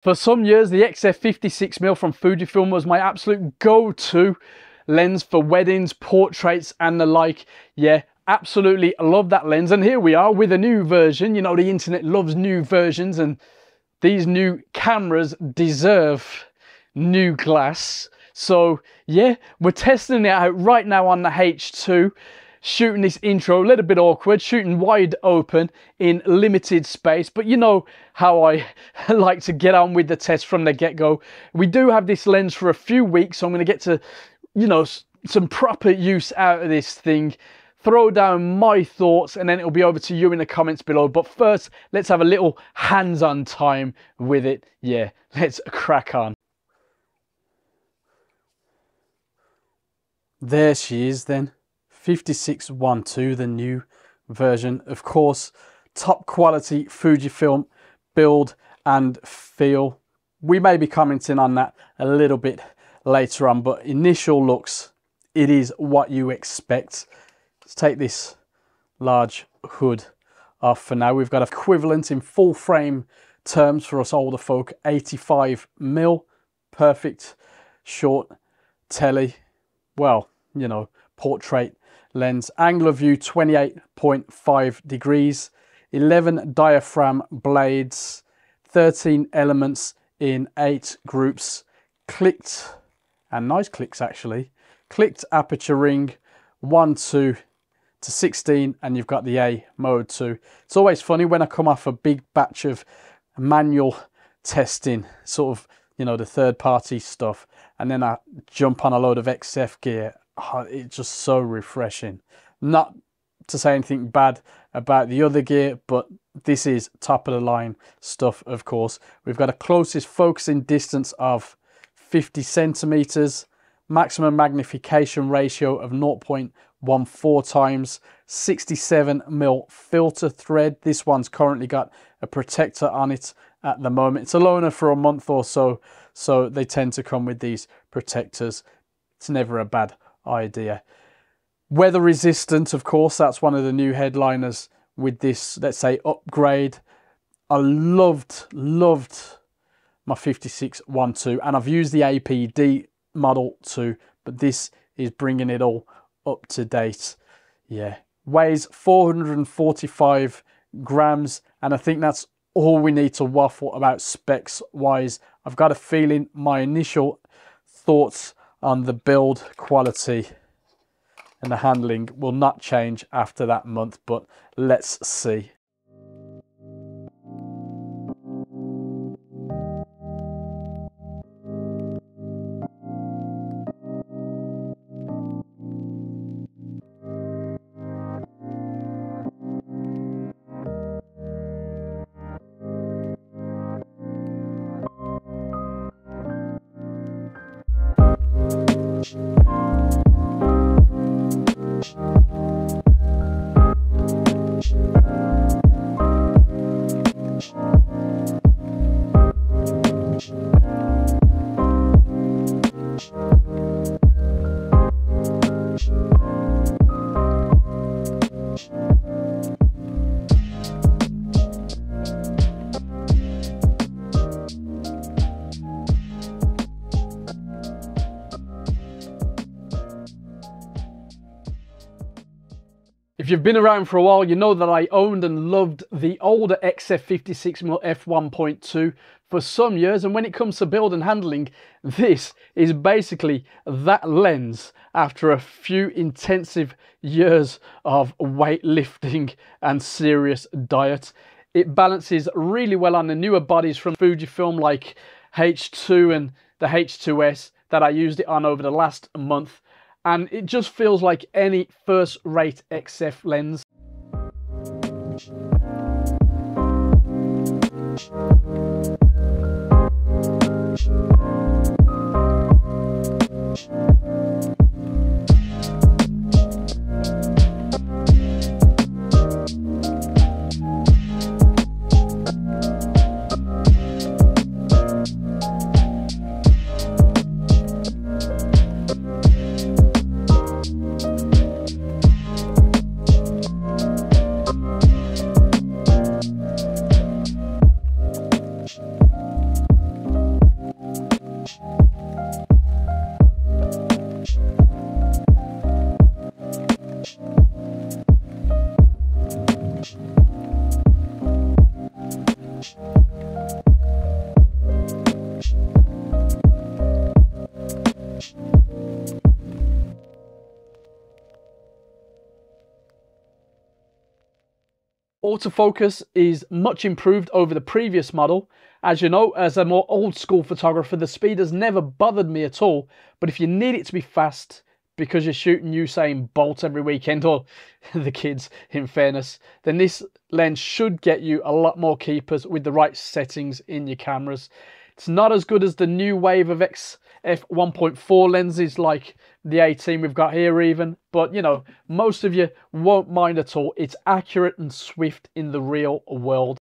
For some years, the XF 56mm from Fujifilm was my absolute go-to lens for weddings, portraits and the like. Yeah, absolutely love that lens. And here we are with a new version. You know, the internet loves new versions, and these new cameras deserve new glass. So yeah, we're testing it out right now on the H2. Shooting this intro, a little bit awkward, shooting wide open in limited space, but you know how I like to get on with the test from the get-go. We do have this lens for a few weeks, so I'm going to get to, you know, some proper use out of this thing, throw down my thoughts, and then it'll be over to you in the comments below. But first, let's have a little hands-on time with it. Yeah, let's crack on. There she is then. 5612, the new version. Of course, top quality Fujifilm build and feel. We may be commenting on that a little bit later on, but initial looks, it is what you expect. Let's take this large hood off for now. We've got equivalent in full frame terms for us older folk, 85mm, perfect short telly, well, you know, portrait lens. Angle of view 28.5 degrees, 11 diaphragm blades, 13 elements in 8 groups, clicked, and nice clicks actually, clicked aperture ring 1.2 to 16, and you've got the A mode too. It's always funny when I come off a big batch of manual testing, sort of, you know, the third party stuff, and then I jump on a load of XF gear. Oh, it's just so refreshing. Not to say anything bad about the other gear, but this is top of the line stuff, of course. We've got a closest focusing distance of 50 centimeters, maximum magnification ratio of 0.14 times, 67mm filter thread. This one's currently got a protector on it at the moment. It's a loaner for a month or so, so they tend to come with these protectors. It's never a bad idea. Weather resistant, of course, that's one of the new headliners with this, let's say, upgrade. I loved my 5612, and I've used the APD model too, but this is bringing it all up to date. Yeah, weighs 445 grams, and I think that's all we need to waffle about specs wise. I've got a feeling my initial thoughts on the build quality and the handling will not change after that month, but let's see. If you've been around for a while, you know that I owned and loved the older XF 56mm f1.2 for some years, and when it comes to build and handling, this is basically that lens after a few intensive years of weightlifting and serious diet. It balances really well on the newer bodies from Fujifilm, like H2 and the H2S that I used it on over the last month. And it just feels like any first-rate XF lens. Autofocus is much improved over the previous model. As you know, as a more old school photographer, the speed has never bothered me at all. But if you need it to be fast because you're shooting Usain Bolt every weekend, or the kids in fairness, then this lens should get you a lot more keepers with the right settings in your cameras. It's not as good as the new wave of XF 1.4 lenses like the 18 we've got here even, but you know, most of you won't mind at all. It's accurate and swift in the real world.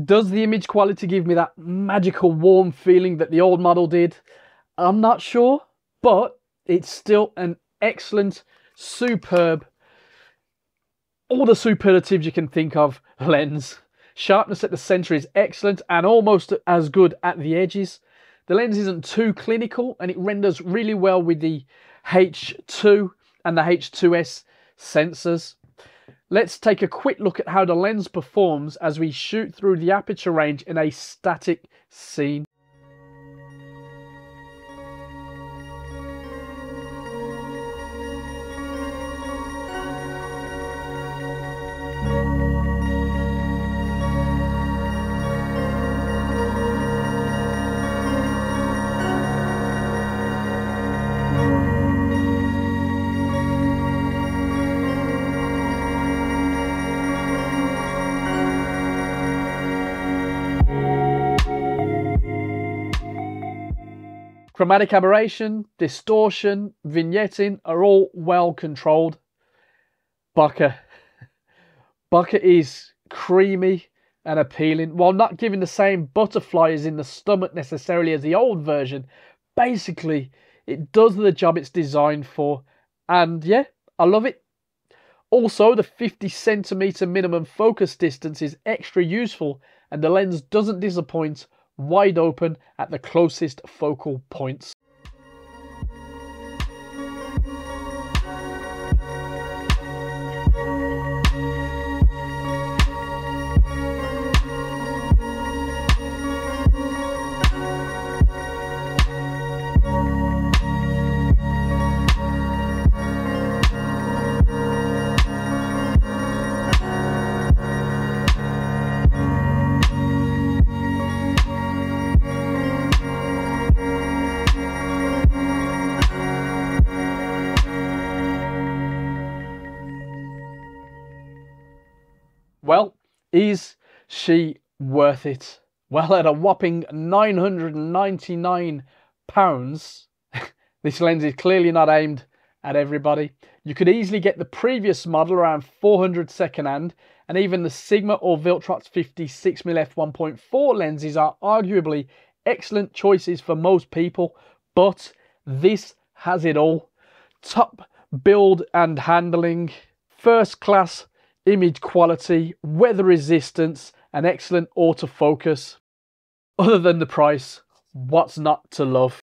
Does the image quality give me that magical warm feeling that the old model did? I'm not sure, but it's still an excellent, superb, all the superlatives you can think of lens. Sharpness at the center is excellent and almost as good at the edges. The lens isn't too clinical and it renders really well with the H2 and the H2S sensors. Let's take a quick look at how the lens performs as we shoot through the aperture range in a static scene. Chromatic aberration, distortion, vignetting are all well controlled. Bokeh is creamy and appealing, while not giving the same butterflies in the stomach necessarily as the old version. Basically, it does the job it's designed for, and yeah, I love it. Also, the 50cm minimum focus distance is extra useful, and the lens doesn't disappoint, wide open at the closest focal points. Well, is she worth it? Well, at a whopping £999, this lens is clearly not aimed at everybody. You could easily get the previous model around 400 second hand, and even the Sigma or Viltrox 56mm f1.4 lenses are arguably excellent choices for most people, but this has it all. Top build and handling, first class image quality, weather resistance, and excellent autofocus. Other than the price, what's not to love?